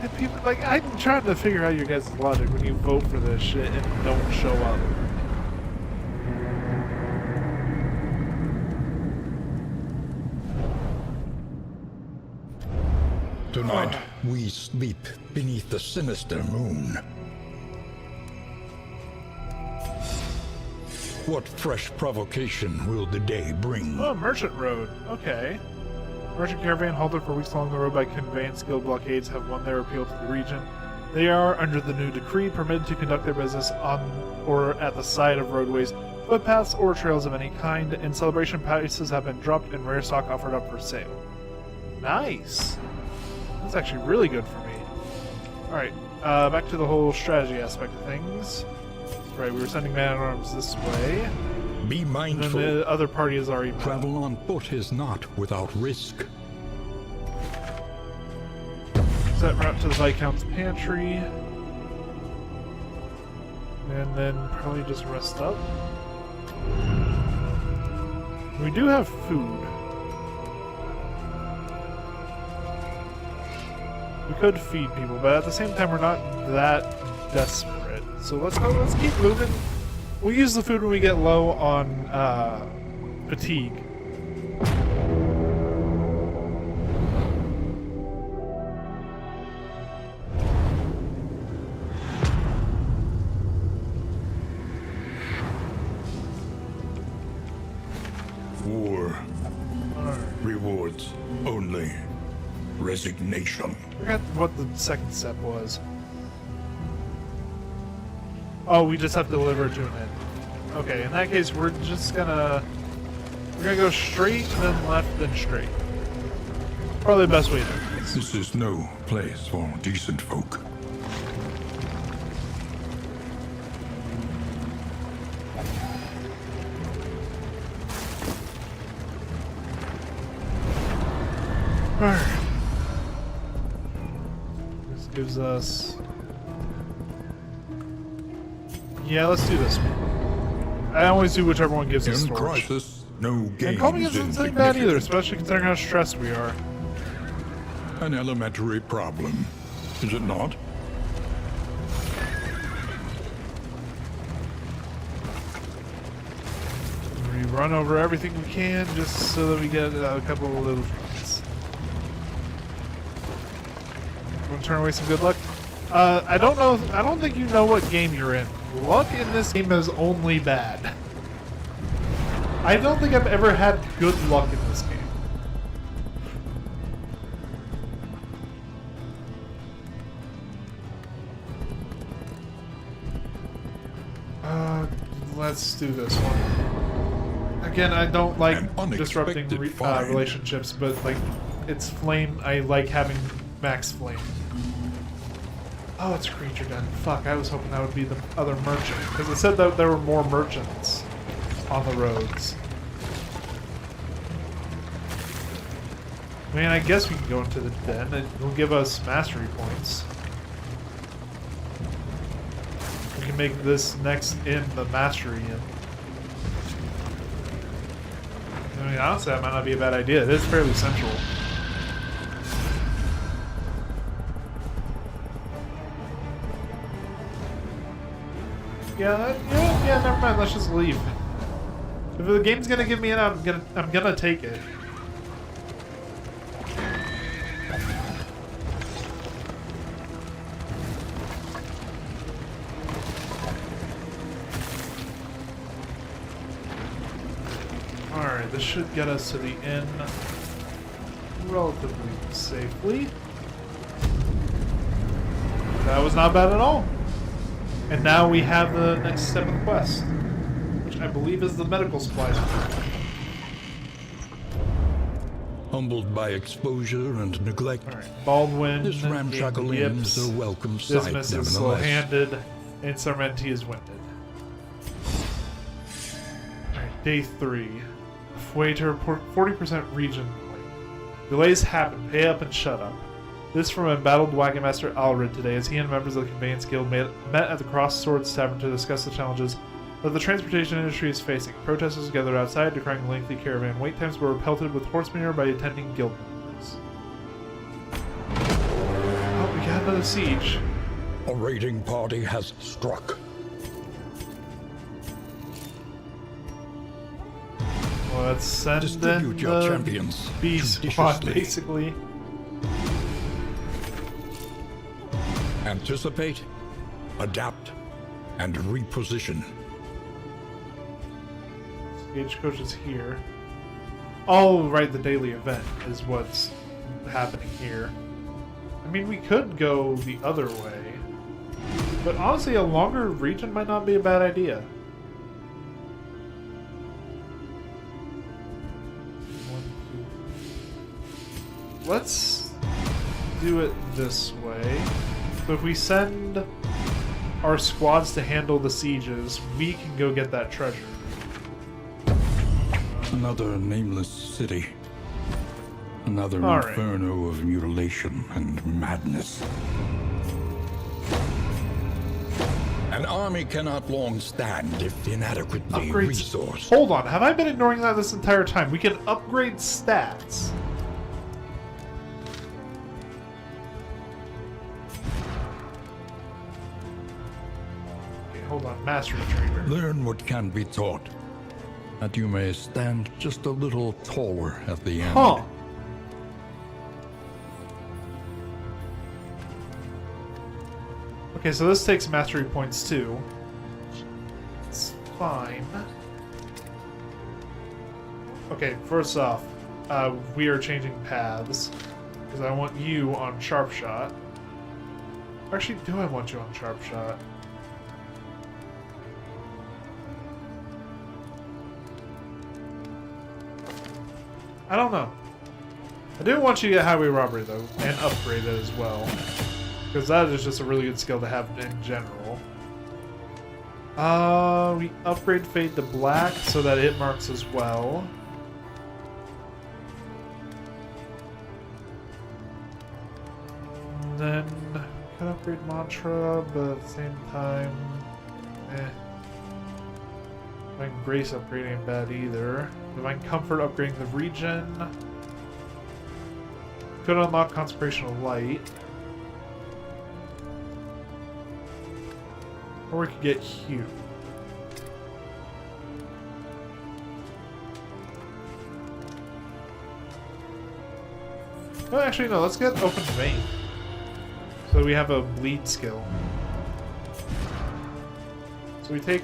And people, like, I'm trying to figure out your guys' logic when you vote for this shit and don't show up. Tonight, we sleep beneath the sinister moon. What fresh provocation will the day bring? Oh, Merchant Road. Okay. Merchant caravan halted for weeks along the road by conveyance guild blockades have won their appeal to the region. They are, under the new decree, permitted to conduct their business on or at the side of roadways, footpaths, or trails of any kind, and celebration prices have been dropped and rare stock offered up for sale. Nice! That's actually really good for me. Alright, back to the whole strategy aspect of things. That's right, we were sending man-at-arms this way. Be And then mindful. the other party is already... Travel on foot is not without risk. Set route to the Viscount's pantry. And then probably just rest up. We do have food. We could feed people, but at the same time, we're not that desperate. So let's keep moving. We'll use the food when we get low on fatigue. War. Rewards only resignation. I forgot what the second step was. Oh, we just have to deliver it to an end. Okay, in that case, we're gonna go straight, then left, then straight. Probably the best way to do this. This is no place for decent folk. Alright. This gives us... Yeah, let's do this one. I always do whichever one gives us In storage. crisis, no gains And calming isn't so bad either, insignificant. especially considering how stressed we are. An elementary problem, is it not? We run over everything we can just so that we get a couple of little things. Want to turn away some good luck? I don't know. I don't think you know what game you're in. Luck in this game is only bad. I don't think I've ever had good luck in this game. Let's do this one. Again, I don't like An disrupting unexpected find. relationships, but like, it's flame. I like having max flame. Oh, it's creature den. Fuck, I was hoping that would be the other merchant, because it said that there were more merchants on the roads. Man, I guess we can go into the den. It will give us mastery points. We can make this next inn the mastery inn. I mean, honestly, that might not be a bad idea. It is fairly central. Yeah, never mind. Let's just leave. If the game's gonna give me an, I'm gonna take it. Alright, this should get us to the inn relatively safely. That was not bad at all. And now we have the next step of the quest, which I believe is the medical supplies. Humbled by exposure and neglect, Alright, Baldwin. this ramshackle inn is a welcome sight, Dismas is nevertheless. slow-handed, and Sarmenti is winded. Alright, day 3. Waiter, 40% region. Delays happen. Pay up and shut up. This from embattled wagon master Alred today, as he and members of the Conveyance Guild met at the Cross Swords Tavern to discuss the challenges that the transportation industry is facing. Protesters gathered outside, decrying lengthy caravan wait times, but were pelted with horse manure by attending guild members. Oh, we got another siege. A raiding party has struck. Well, let's send in Distribute your the champions B squad, judiciously. basically. Anticipate, adapt, and reposition. Stagecoach is here. Oh, right, the daily event is what's happening here. I mean, we could go the other way, but honestly, a longer region might not be a bad idea. Let's do it this way. So if we send our squads to handle the sieges, we can go get that treasure. Another nameless city. Another All right. inferno of mutilation and madness. An army cannot long stand if inadequately Upgrades. resourced. Hold on, have I been ignoring that this entire time? We can upgrade stats. Okay, hold on, Mastery Trainer. Learn what can be taught, that you may stand just a little taller at the end. Huh. Okay, so this takes mastery points too. It's fine. Okay, first off, we are changing paths. Because I want you on Sharp Shot. Actually, do I want you on Sharp Shot? I don't know. I do want you to get Highway Robbery, though, and upgrade it as well. Because that is just a really good skill to have in general. We upgrade Fade to Black so that it marks as well. And then we can upgrade Mantra, but at the same time, Divine Grace upgrading ain't bad either. Divine Comfort upgrading the region. Could unlock Consecration of Light. Or we could get Hue. Oh, actually, no. Let's get Open Vein. So we have a bleed skill. So we take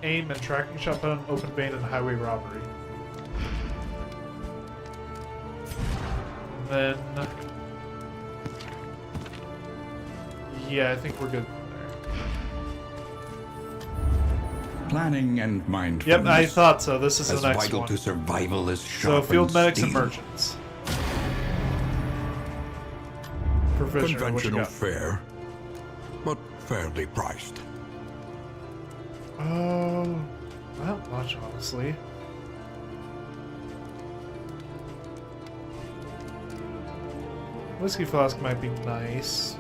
aim and tracking shot on Open Vein and Highway Robbery. And then... yeah, I think we're good there. Planning and mindfulness. Yep, I thought so. This is as the next vital one. to survival as So sharp field medics and steel. merchants. Proficiency, what you Conventional got? fare, but fairly priced. Not much, honestly. Whiskey flask might be nice.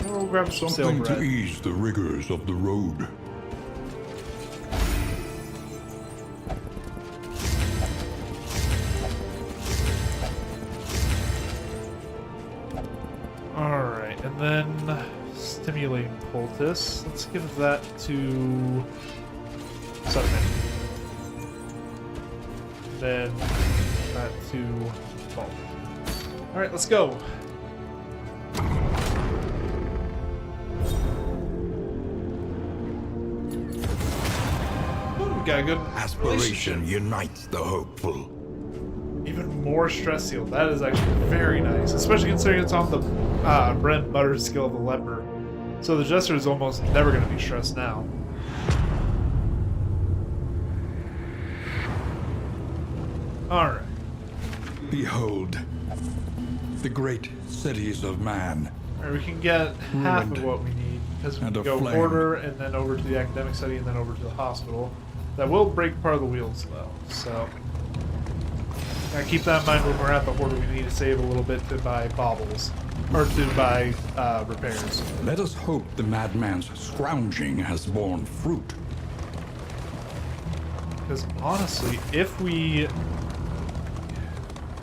We'll grab some stale Something to bread. ease the rigors of the road. Alright, and then stimulating poultice. Let's give that to Sutton. Then that to Paul. Alright, let's go. Ooh, got a good Aspiration unites the hopeful. Even more stress seal. That is actually very nice, especially considering it's on the bread and butter skill of the leper. So the jester is almost never going to be stressed now. All right. Behold, the great cities of man. All right, we can get half of Ruined what we need because we and can go aflame. order and then over to the academic study and then over to the hospital. That will break part of the wheels though, so gotta keep that in mind when we're at the order. We need to save a little bit to buy baubles or to buy repairs. Let us hope the madman's scrounging has borne fruit. Because honestly, if we...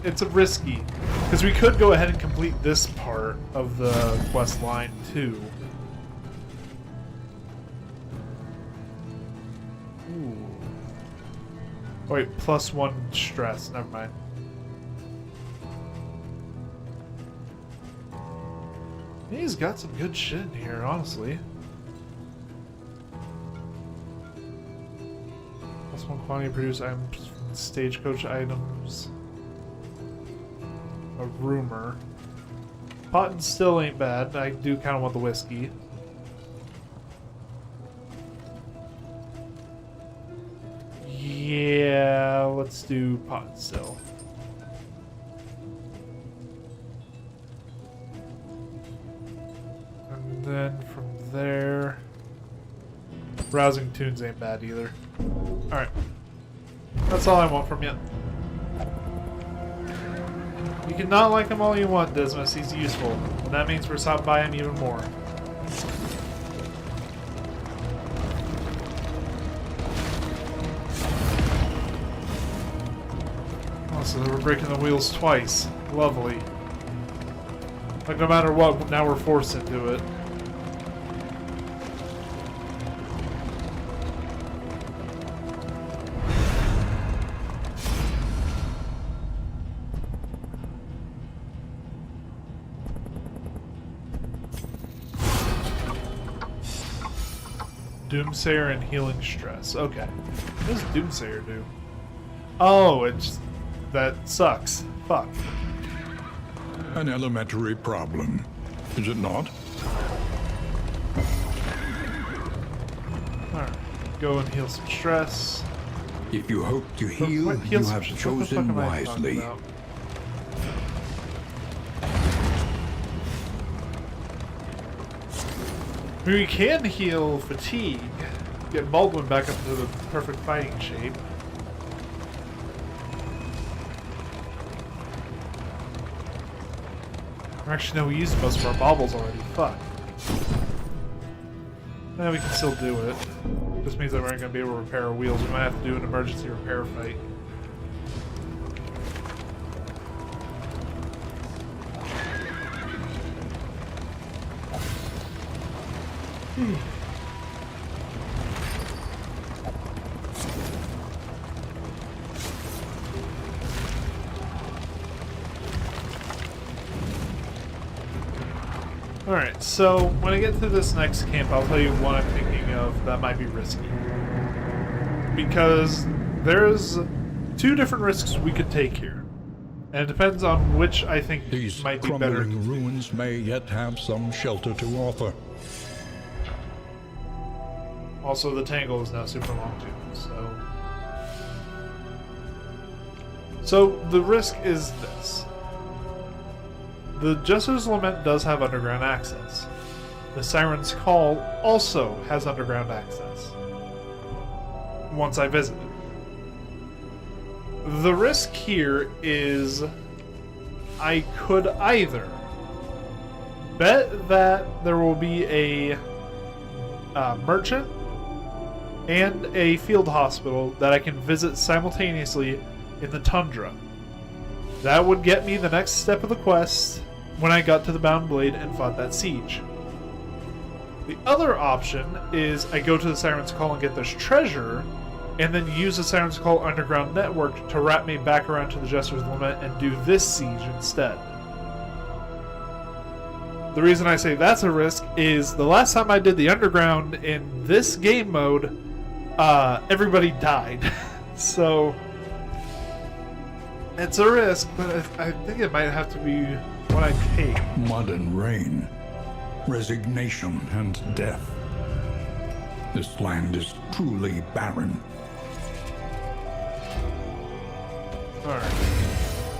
it's a risky. Because we could go ahead and complete this part of the quest line too. Ooh. Oh, wait, +1 stress. Never mind. He's got some good shit in here, honestly. +1 quantity produced items from stagecoach items. A rumor. Pot and still ain't bad. I do kind of want the whiskey. Yeah, let's do pot and still. And then from there, browsing tunes ain't bad either. Alright. That's all I want from you. You can not like him all you want, Dismas. He's useful. And that means we're stopping by him even more. So we're breaking the wheels twice. Lovely. Like, no matter what, now we're forced into it. Doomsayer and healing stress. Okay. What does Doomsayer do? Oh, it's... that sucks. Fuck. An elementary problem, is it not? Alright. Go and heal some stress. If you hope to heal, What- you some have stress? What the fuck chosen am I talking wisely. about? I mean, we can heal fatigue. Get Baldwin back up to the perfect fighting shape. Actually, no, we used most of our baubles already. Fuck. Yeah, we can still do it. This means that we aren't going to be able to repair our wheels. We might have to do an emergency repair fight. Alright, so when I get to this next camp, I'll tell you what I'm thinking of that might be risky. Because there's two different risks we could take here. And it depends on which I think These might be better. crumbling ruins may yet have some shelter to offer. Also, the tangle is now super long too, so... So, the risk is this. The Jester's Lament does have underground access. The Siren's Call also has underground access. Once I visit it. The risk here is I could either bet that there will be a merchant and a field hospital that I can visit simultaneously in the tundra. That would get me the next step of the quest when I got to the Bound Blade and fought that siege. The other option is I go to the Siren's Call and get this treasure, and then use the Siren's Call underground network to wrap me back around to the Jester's Lament and do this siege instead. The reason I say that's a risk is the last time I did the underground in this game mode, everybody died. So it's a risk, but I think it might have to be what I take. Mud and rain, resignation and death. This land is truly barren. Alright.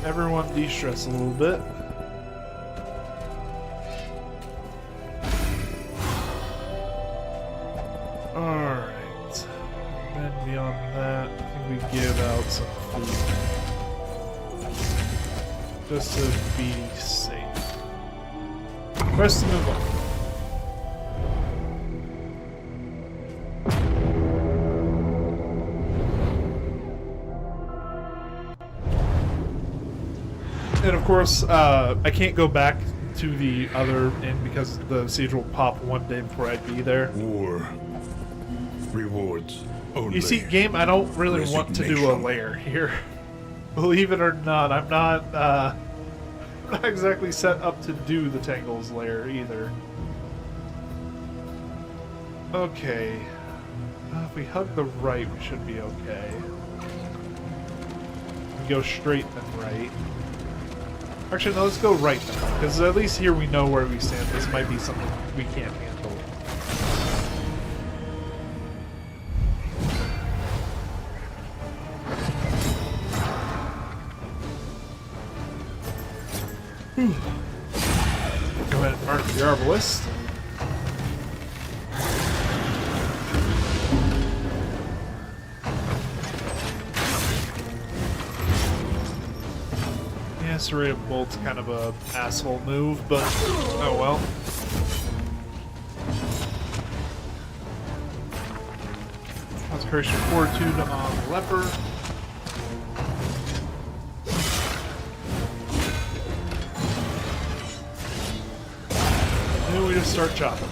Everyone de-stress a little bit. Alright. And then beyond that, I think we give out some food. Just to be safe. Press to move on. And of course, I can't go back to the other inn because the siege will pop one day before I'd be there. War. Rewards only. You see, game, I don't really want to do a Resignation. lair here. Believe it or not, I'm not exactly set up to do the Tangle's lair either. Okay. If we hug the right, we should be okay. We go straight then right. Actually, no, let's go right then, because at least here we know where we stand. This might be something we can't handle. Go ahead and mark the Arbalist. Yeah, Serrated Bolt's kind of a asshole move, but oh well. Consecration Fortitude on the Leper. just start chopping.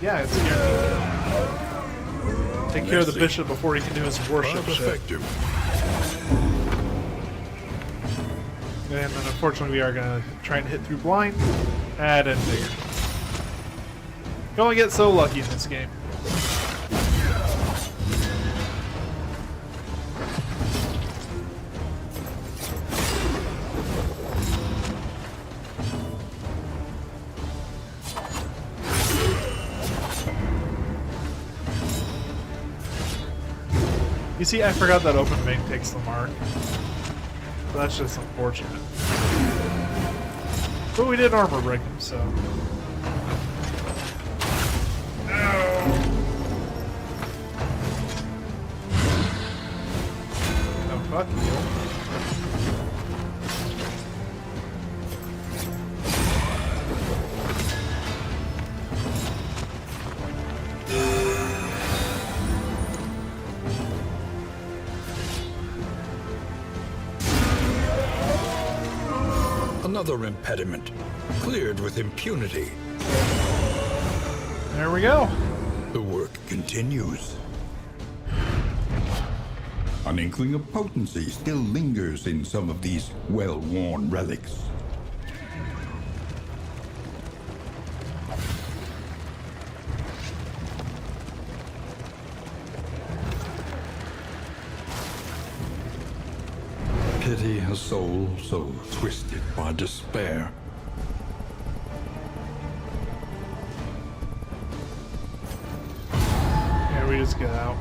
Yeah, it's guaranteed. Take care of the bishop before he can do his worship shit. And then unfortunately we are gonna try and hit through blind. That didn't figure. You only get so lucky in this game. You see, I forgot that open vein takes the mark. That's just unfortunate. But we did armor break him, so. No! Oh, fuck you. Another impediment, cleared with impunity. There we go. The work continues. An inkling of potency still lingers in some of these well-worn relics. Pity a soul so twisted by despair. Yeah, we just get out.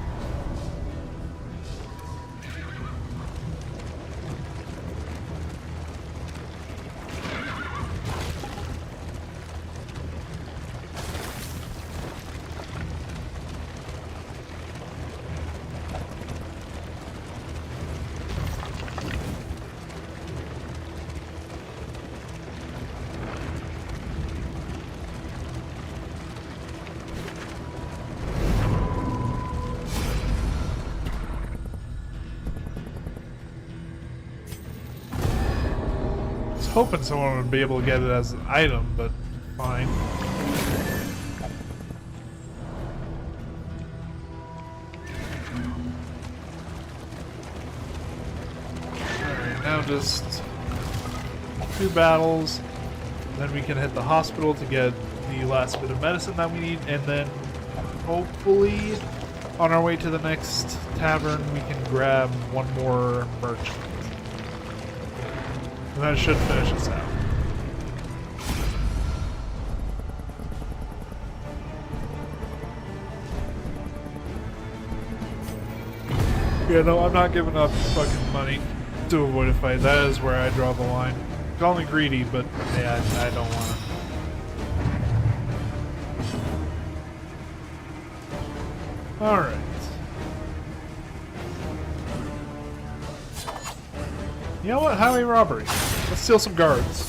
Hoping someone would be able to get it as an item, but fine. Alright, now just 2 battles, then we can hit the hospital to get the last bit of medicine that we need, and then hopefully on our way to the next tavern we can grab one more merchant. And that should finish us out. Yeah, no, I'm not giving up fucking money to avoid a fight. That is where I draw the line. Call me greedy, but yeah, I don't want to. Alright. You know what? Highway robbery. Let's steal some guards.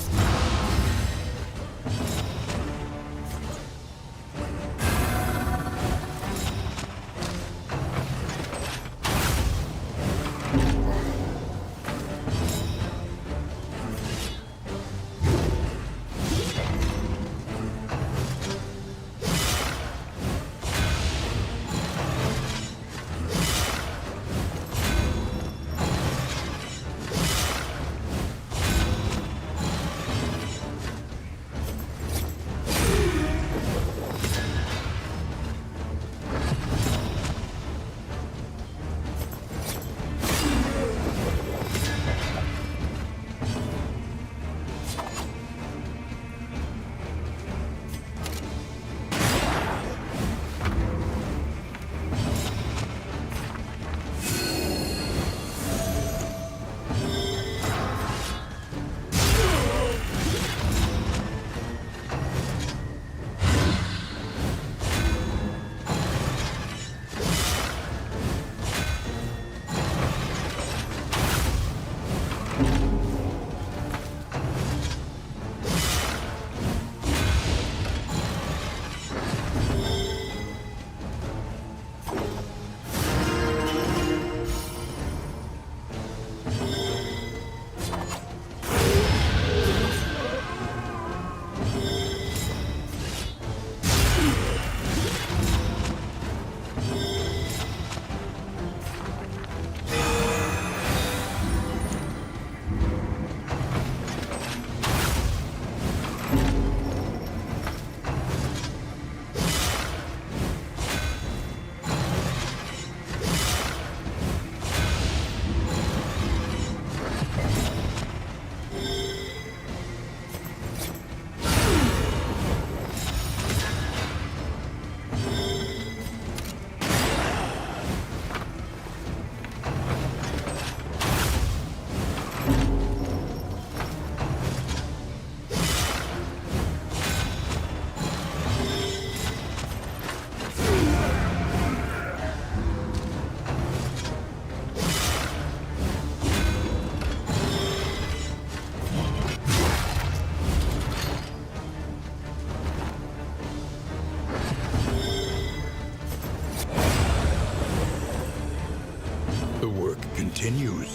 continues.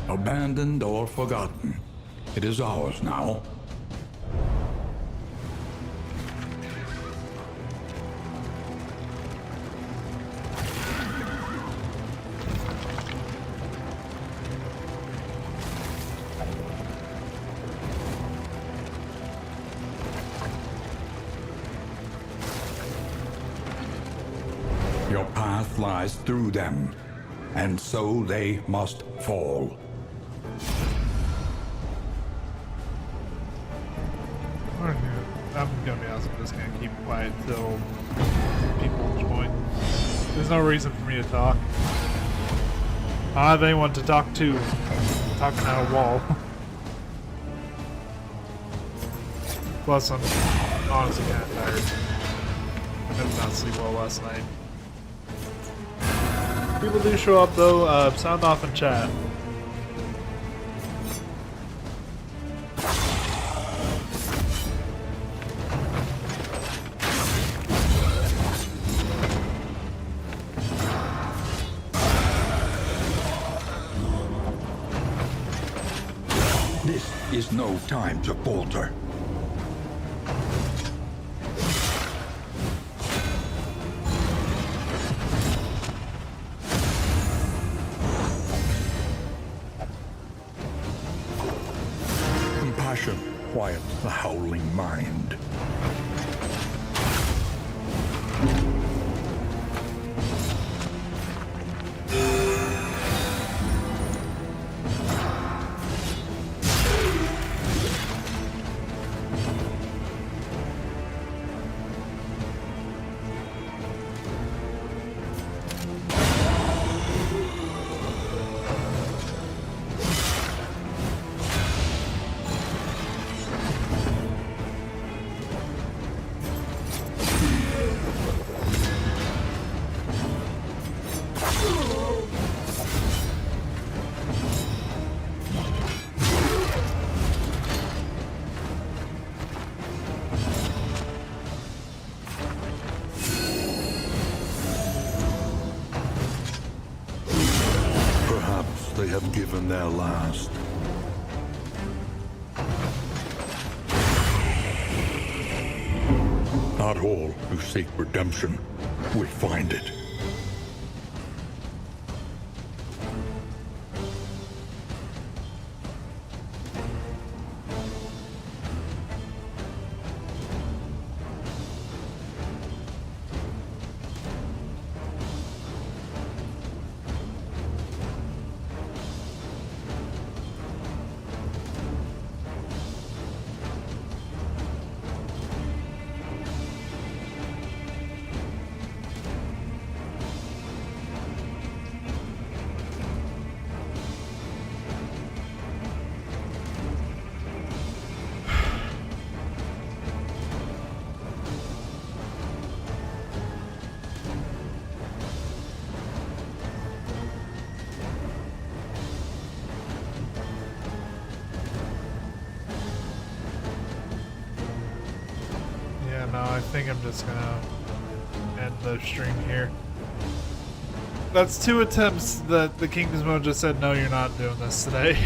Abandoned or forgotten, it is ours now. Your path lies through them, and so they must fall. I'm gonna be honest, I'm just gonna keep quiet till people join. There's no reason for me to talk. I don't have anyone to talk to. I'm talking at a wall. Plus, I'm honestly kind of tired. I did not sleep well last night. People do show up though. Sound off in chat. This is no time to falter. Compassion quiets the howling mind. They have given their last. Not all who seek redemption will find it. No, I think I'm just gonna end the stream here. That's 2 attempts that the Kingdoms Gamemode just said, no, you're not doing this today.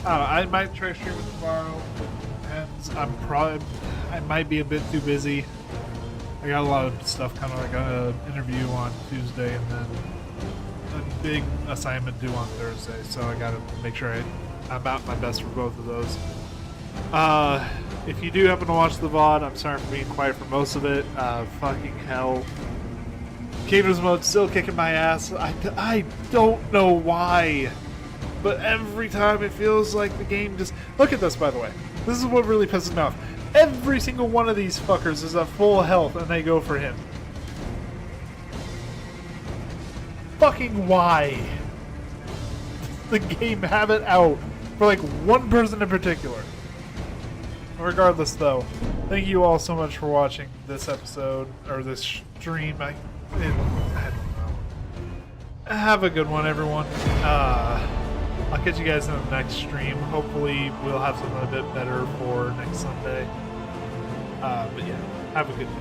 I might try streaming tomorrow. Depends. I might be a bit too busy. I got a lot of stuff coming. I got an interview on Tuesday and then a big assignment due on Thursday, so I gotta make sure I'm out my best for both of those. If you do happen to watch the VOD, I'm sorry for being quiet for most of it. Fucking hell. Kingdoms Gamemode still kicking my ass. I don't know why. But every time it feels like the game just... Look at this, by the way. This is what really pisses me off. Every single one of these fuckers is at full health and they go for him. Fucking why? The game have it out for like one person in particular. Regardless, though, thank you all so much for watching this episode, or this stream. I don't know. Have a good one, everyone. I'll catch you guys in the next stream. Hopefully, we'll have something a bit better for next Sunday. But yeah, have a good day.